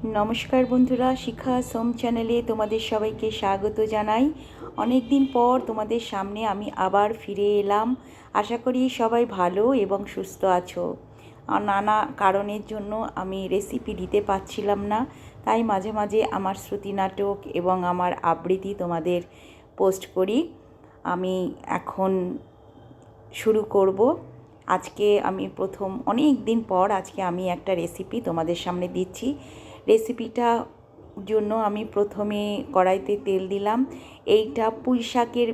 নমস্কার বন্ধুরা, শিখা সোম চ্যানেলে তোমাদের সবাইকে স্বাগত জানাই। অনেক দিন পর তোমাদের সামনে আমি আবার ফিরে এলাম। আশা করি সবাই ভালো এবং সুস্থ আছো। নানা কারণের জন্য আমি রেসিপি দিতে পারছিলাম না, তাই মাঝে মাঝে আমার শ্রুতি নাটক এবং আমার আবৃত্তি তোমাদের পোস্ট করি। আমি এখন শুরু করব। আজকে আমি প্রথম অনেক দিন পর আজকে আমি একটা রেসিপি তোমাদের সামনে দিচ্ছি। রেসিপিটা জন্য আমি প্রথমে কড়াইতে তেল দিলাম। এইটা পুঁই শাকের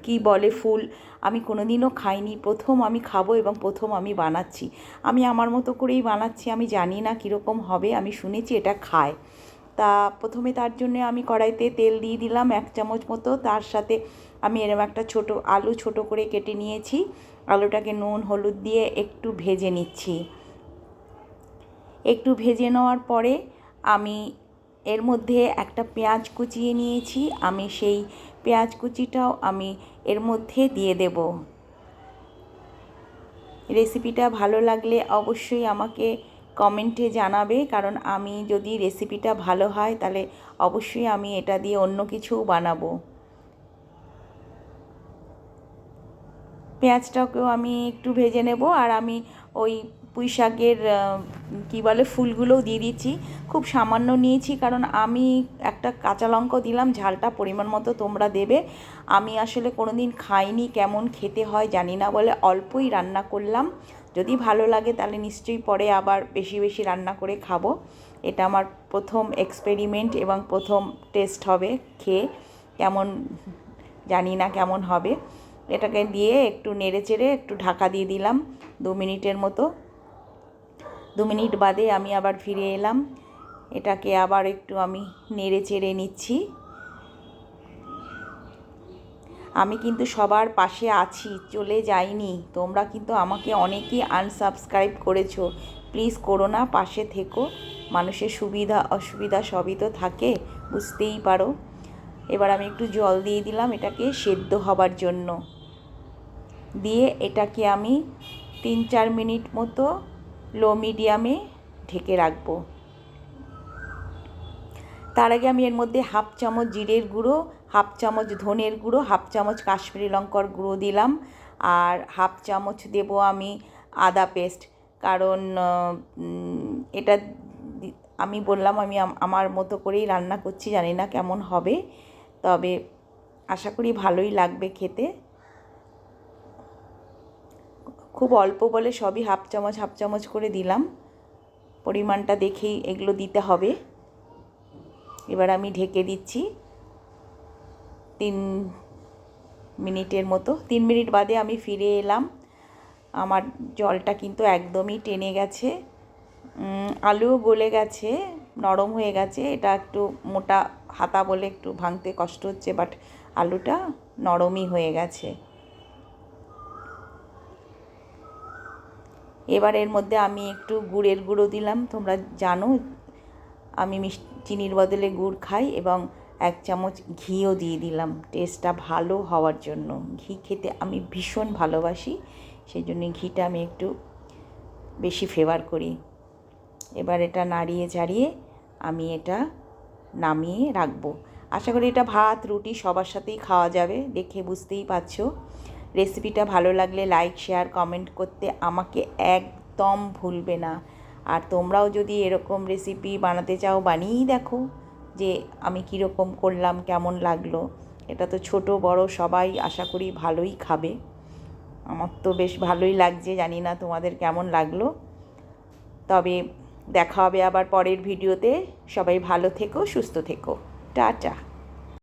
কি বলে ফুল, আমি কোনোদিনও খাইনি, প্রথম আমি খাবো এবং প্রথম আমি বানাচ্ছি। আমি আমার মতো করেই বানাচ্ছি, আমি জানি না কীরকম হবে, আমি শুনেছি এটা খায়। তা প্রথমে তার জন্য আমি কড়াইতে তেল দিয়ে দিলাম 1 চামচ মতো। তার সাথে আমি এরকম একটা ছোট আলু ছোট করে কেটে নিয়েছি। আলুটাকে নুন হলুদ দিয়ে একটু ভেজে নিচ্ছি। একটু ভেজে নেওয়ার পরে আমি এর মধ্যে একটা পেঁয়াজ কুচিয়ে নিয়েছি। আমি সেই পেঁয়াজ কুচিটাও আমি এর মধ্যে দিয়ে দেব। রেসিপিটা ভালো লাগলে অবশ্যই আমাকে কমেন্টে জানাবে, কারণ আমি যদি রেসিপিটা ভালো হয় তাহলে অবশ্যই আমি এটা দিয়ে অন্য কিছুও বানাবো। পেঁয়াজটাকেও আমি একটু ভেজে নেব, আর আমি ওই পুঁই শাকের কী বলে ফুলগুলোও দিয়ে দিচ্ছি। খুব সামান্য নিয়েছি, কারণ আমি একটা কাঁচা লঙ্কা দিলাম, ঝালটা পরিমাণ মতো তোমরা দেবে। আমি আসলে কোনো দিন খাইনি, কেমন খেতে হয় জানি না বলে অল্পই রান্না করলাম। যদি ভালো লাগে তাহলে নিশ্চয়ই পরে আবার বেশি বেশি রান্না করে খাবো। এটা আমার প্রথম এক্সপেরিমেন্ট এবং প্রথম টেস্ট হবে খেয়ে। কেমন জানি না কেমন হবে। এটাকে দিয়ে একটু নেড়ে চেড়ে একটু ঢাকা দিয়ে দিলাম 2 মিনিটের মতো। 2 মিনিট বাদে আমি আবার ফিরে এলাম। এটাকে আবার একটু আমি নেড়ে চেড়ে নিচ্ছি। আমি কিন্তু সবার পাশে আছি, চলে যাইনি। তোমরা কিন্তু আমাকে অনেকেই আনসাবস্ক্রাইব করেছো, প্লিজ করো না, পাশে থেকো। মানুষের সুবিধা অসুবিধা সবই তো থাকে, বুঝতেই পারো। এবার আমি একটু জল দিয়ে দিলাম এটাকে সেদ্ধ হবার জন্য। দিয়ে এটাকে আমি 3-4 মিনিট মতো লো মিডিয়ামে ঢেকে রাখবো। তার আগে আমি এর মধ্যে 1/2 চামচ জিরের গুঁড়ো, 1/2 চামচ ধনের গুঁড়ো, 1/2 চামচ কাশ্মীরি লঙ্কার গুঁড়ো দিলাম, আর 1/2 চামচ দেব আমি আদা পেস্ট। কারণ এটা আমি বললাম আমি আমার মতো করেই রান্না করছি, জানি না কেমন হবে, তবে আশা করি ভালোই লাগবে খেতে। খুব অল্প বলে সবই 1/2 চামচ 1/2 চামচ করে দিলাম, পরিমাণটা দেখেই এগুলো দিতে হবে। এবার আমি ঢেকে দিচ্ছি 3 মিনিটের মতো। 3 মিনিট বাদে আমি ফিরে এলাম। আমার জলটা কিন্তু একদমই টেনে গেছে, আলুও গলে গেছে, নরম হয়ে গেছে। এটা একটু মোটা হাতা বলে একটু ভাঙতে কষ্ট হচ্ছে, বাট আলুটা নরমই হয়ে গেছে। এবার এর মধ্যে আমি একটু গুড়ের গুঁড়ো দিলাম। তোমরা জানো আমি চিনির বদলে গুড় খাই, এবং 1 চামচ ঘিও দিয়ে দিলাম টেস্টটা ভালো হওয়ার জন্য। ঘি খেতে আমি ভীষণ ভালোবাসি, সেই জন্য ঘিটা আমি একটু বেশি ফেভার করি। এবার এটা নাড়িয়ে চাড়িয়ে আমি এটা নামিয়ে রাখবো। আশা করি এটা ভাত রুটি সবার সাথেই খাওয়া যাবে, দেখে বুঝতেই পারছো। রেসিপিটা ভালো লাগলে লাইক শেয়ার কমেন্ট করতে আমাকে একদম ভুলবে না। আর তোমরাও যদি এরকম রেসিপি বানাতে চাও বানিয়েই দেখো যে আমি কীরকম করলাম, কেমন লাগলো। এটা তো ছোট বড় সবাই আশা করি ভালোই খাবে। আমার তো বেশ ভালোই লাগছে, জানি না তোমাদের কেমন লাগলো। তবে দেখা হবে আবার পরের ভিডিওতে। সবাই ভালো থেকো, সুস্থ থেকো, টাটা।